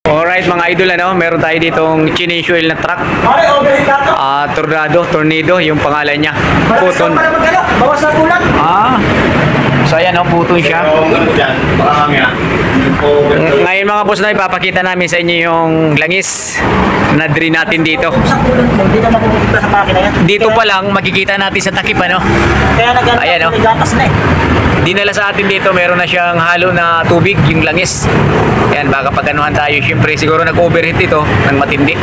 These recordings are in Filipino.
Alright mga idol, meron tayo ditong change oil na truck. Tornado yung pangalan niya. Puton. Bawas na kulang. So ayan, puton siya. Ngayon mga boss, ipapakita namin sa inyo yung langis na drain natin dito. Dito pa lang makikita natin sa takip, Kaya ayan, gatas na eh. Dinala sa atin dito, meron na siyang halo na tubig, yung langis. Ayan, baka pag-anuhan tayo. Siyempre, siguro nag-overheat ito ng matindi.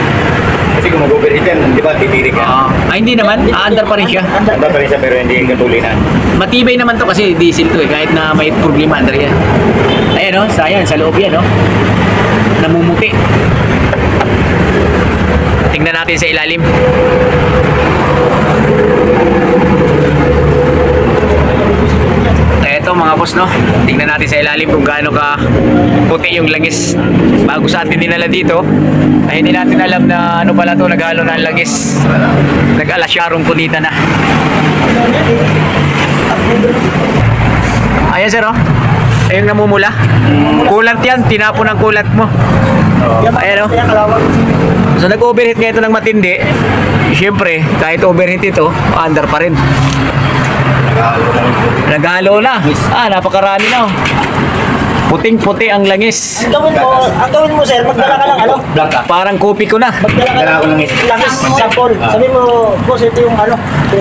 Kasi kung mag-overheat yan, di ba titirik yan? Hindi naman. Aandar pa rin siya. Andar pa rin siya pero hindi yung katulinan. Matibay naman to kasi diesel to kahit na may problema andar yan. Ayan sayang, sa loob yan namumuti. Tingnan natin sa ilalim. Eto mga boss, tingnan natin sa ilalim kung gaano ka puti yung langis. Bago sa atin dinala dito ay hindi natin alam na pala to, naghalo na ang langis. Nag-alasyarong kunita na. Ayan sir, ayun namumula. Kulant yan, tinapon ang kulant mo. Ayan So nag-overheat nga ito ng matindi. Siyempre, kahit overheat ito, under pa rin. Naghalo na. Napakarami na. Puting-puti ang langis. Ang gawin mo sir, magdala ka lang Blanca. Parang kopi ko na. Magdala ka lang langis sample. Sabi mo, boss, ito yung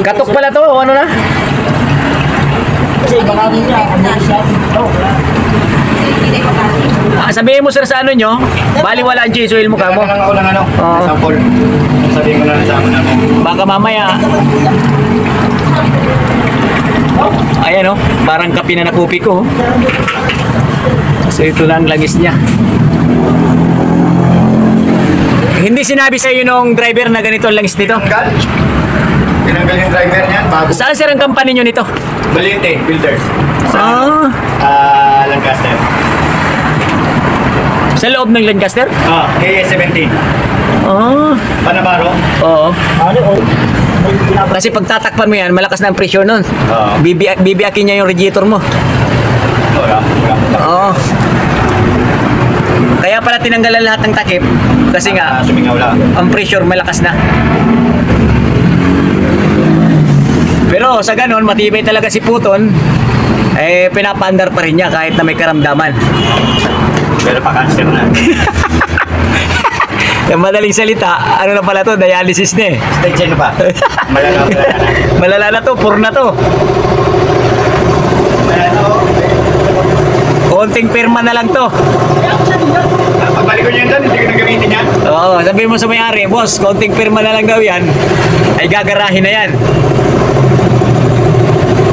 Katok pala to, ano na? Kasi baka niya, Sabihin mo sir sa ano nyo, bali wala ang cheese oil mo ka mo. Kailangan ako ng sample. Sabihin ko na lang sa amin ako. Baka mamaya. Ayan parang kape na nakupi ko. So ito lang langis niya. Hindi sinabi sa iyo nung driver na ganito ang langis nito? Tinanggal yung driver niyan bago. Saan sir ang company nyo nito? Valiente Builders. Lancaster. Sa loob ng Lancaster? KS17. Panamaro. Oo. Kasi pag tatakpan mo yan, malakas na ang pressure nun. Bibiakin niya yung radiator mo. Oo. Kaya pala tinanggalan lahat ng takip. Kasi nga, sumingaw lang. ang pressure malakas na. Pero sa ganon, matibay talaga si Puton. Pinapaandar pa rin niya kahit na may karamdaman. Pero pa-cancer na. Yung madaling salita, ano na pala to, dialysis na Stage ano pa? Malala na. Malala na to, pur na to. Konting pirma na lang to. Pagbalik ko niyan doon, hindi ko nang gamitin yan. Oo, sabihin mo sa may-ari, boss, konting pirma na lang daw yan, ay gagarahin na yan.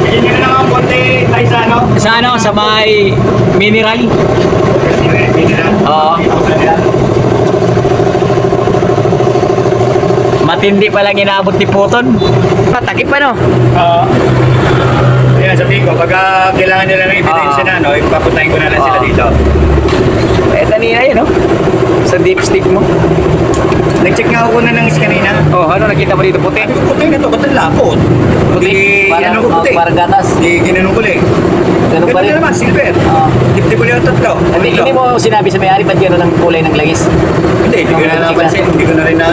Bigyan nyo na lang ang konti tayo sa Sa may mineral. Oo. Matindi pa lang inaabot ni Puton. Takip pa Ayan, sabihin ko, pag kailangan nila ng ebidensya na, ipapuntahin ko na lang sila dito. Kanina yun, sa dipstick mo. Nag-check nga ako na ng kanina. Ano nakita mo dito, puti? Puti na to, ba't ang lapot? Puti? Parang gatas. Di ginanong ko lang. Ganun pa rin. naman, silver. Dip-dip ko lang yung tatlo. Hindi mo sinabi sa may-ari, ba't gano'n ang kulay ng langis? Hindi ko na napansin. Hindi ko na rin na.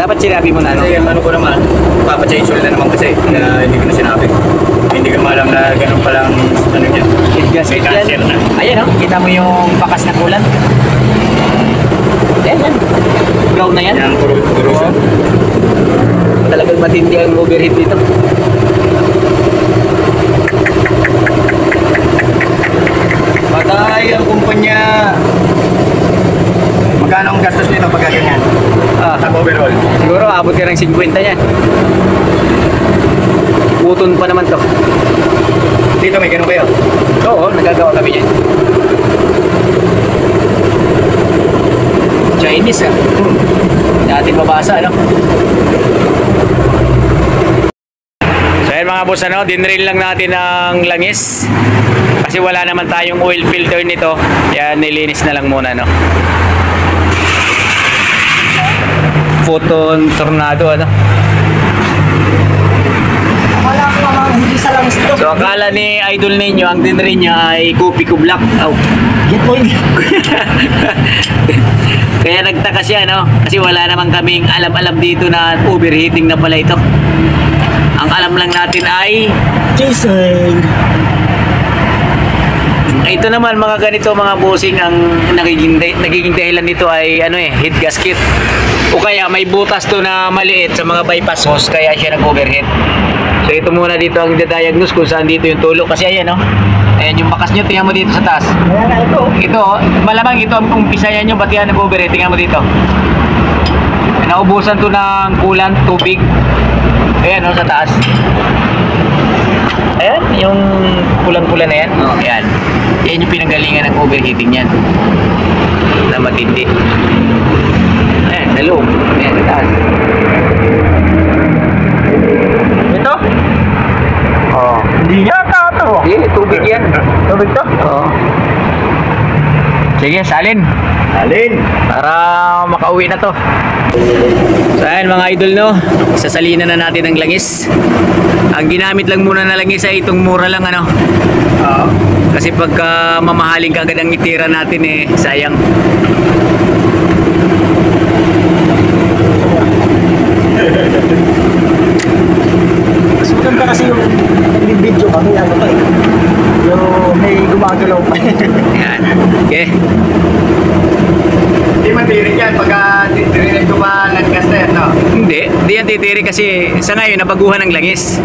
Dapat sinabi mo na. Kasi ano ko naman, papachange ulit na naman kasi. Hindi ko na sinabi. Hindi ko alam na ganun palang ano niya. May cancer na. Ayan kita mo yung bakas na kulan. Ayan. Brown na yan. Yan, puro. Talagang matindi ang overheat dito. Patay ang kumpanya. Magkano ang gastos nito pag ganyan? Sa overall? Siguro abot ka ng 50 yan. Puton pa naman to. Dito may ganun kayo? Oo, nagagawa kami yan. Chinese Dati mabasa, So ayan mga boss, dinrail lang natin ang langis. Kasi wala naman tayong oil filter nito. Yan, nilinis na lang muna, Puton Tornado, Wala ko naman, hindi sa langis to. So akala ni idol ninyo, ang dinner niya ay kopi ko black. Oh. Get mo yun. Kaya nagtaka siya, no? Kasi wala naman kaming alam-alam dito na overheating na pala ito. Ang alam lang natin ay Jason. ito naman mga ganito mga bossing, ang nagiging dahilan nito ay ano heat gasket. O kaya may butas to na maliit sa mga bypass hose kaya siya nag-overheat. So ito muna dito ang diagnose kung saan dito yung tulo. Kasi ayan ayan yung bakas nyo, tingnan mo dito sa taas. Kaya na ito. Ito, malamang ito ang umpisayan nyo, ba't yan nag-overheat? Tingnan mo dito. Naubusan to ng coolant, tubig. Ayan sa taas. Ayan, yung pulang-pula na yan. Ayan. Yan yung pinanggalingan ng overheating yan. Na matindi. Ayan, sa loob. Ayan, sa taas. Ito? Oo. Hindi yata ito. Hindi, tubig yan. Tubig to? Oo. Sige, salin. Alin? Para makauwi na to. So ayan mga idol, no, sasalinan na natin ang langis. Ang ginamit lang muna na langis ay itong mura lang Oo. kasi pagka mamahaling kagad ang itira natin sayang. Mas maganda kasi yung nag-video kami, ano pa yung may gumagalaw pa. Ayan. Okay. Hindi matirik yan pagka tirinig ko ba nagkas na yan, no? Hindi yan titiri kasi sa ngayon nabaguhan ng langis.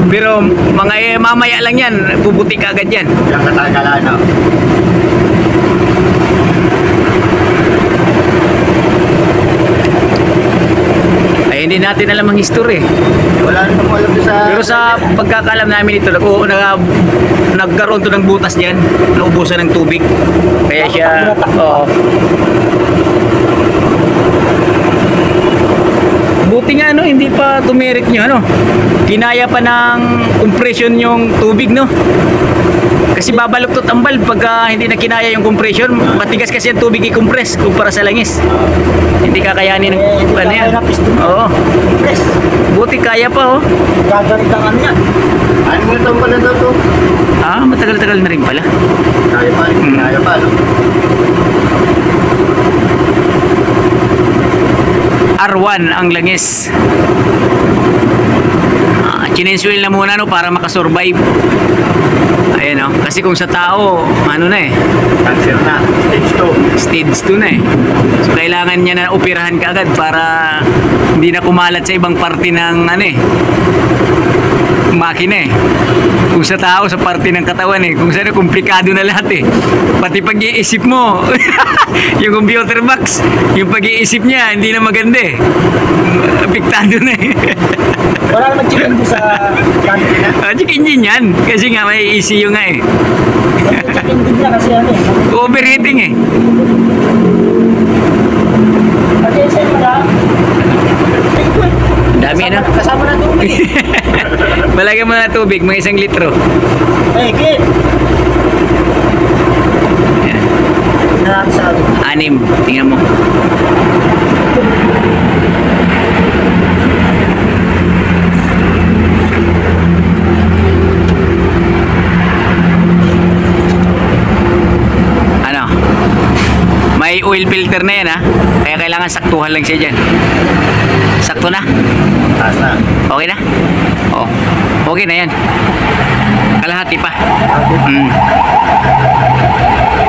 Pero mga mamaya lang yan, puputi kagad yan. Yung katagalan, no? Ay hindi natin alam ang history. Wala rin ako alam doon sa... Pero sa pagkakalam namin ito, nagkaroon to ng butas diyan, naubusan ng tubig. Kaya siya, buti nga hindi pa tumirik nyo kinaya pa ng compression yung tubig kasi babaluktot ang valve pagka hindi na kinaya yung compression. Matigas kasi ang tubig i-compress kumpara sa langis, hindi kakayanin ng ano yan. Oo, Press. buti kaya pa Gagalit ang ano yan. Ano mo taong pala daw to? matagal-tagal na rin pala. Kaya pa, no? R1 ang langis. Chinenswell na muna para makasurvive. Ayan kasi kung sa tao Cancer na. stage 2 na so kailangan niya na operahan kaagad para hindi na kumalat sa ibang parte ng makina kung sa tao sa parte ng katawan kung saan komplikado na lahat pati pag-iisip mo yung computer box, yung pag-iisip niya hindi na maganda apektado na Wala naman chicken din sa kanina. check engine yan kasi nga may ECU nga Chicken din niya kasi overheating Kasi sa'yo mo lang. dami Kasama na tubig. balagyan mo na tubig mga 1 litro. Kit. Yan. Nakakasado. 6, tingnan mo. May oil filter na yan kaya kailangan saktuhan lang siya dyan. Sakto na? Taas na. Okay na? Oo. Okay na yan. Kalahati pa.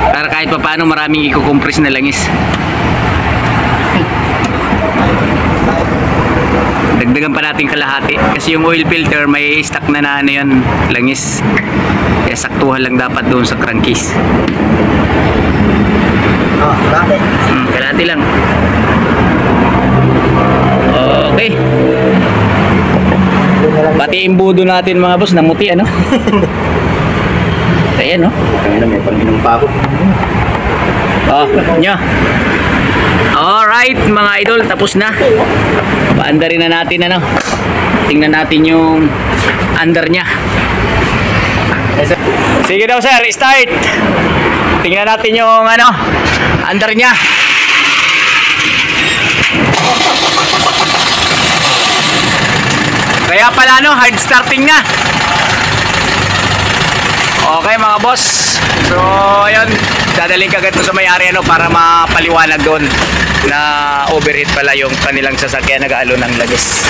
Para kahit pa paano maraming i-compress na langis. Dagdagan pa natin kalahati. Kasi yung oil filter may stock na yan langis. Kaya saktuhan lang dapat doon sa crankcase. Kalahati. Kalahati lang. Okay. Pati imbudo natin mga boss, namuti Ayan Kaya na may pang-inom pa ako. Nya. Alright mga idol, tapos na. Paandarin na natin tingnan natin yung under nya. Sige daw sir, start. Tingnan natin yung under nya. Kaya pala hard starting na. Okay mga boss. So ayun, dadaling ka ganito sa may-ari ano para mapaliwanag doon na overheat pala yung kanilang sasakyan nag-aalo ng lagis.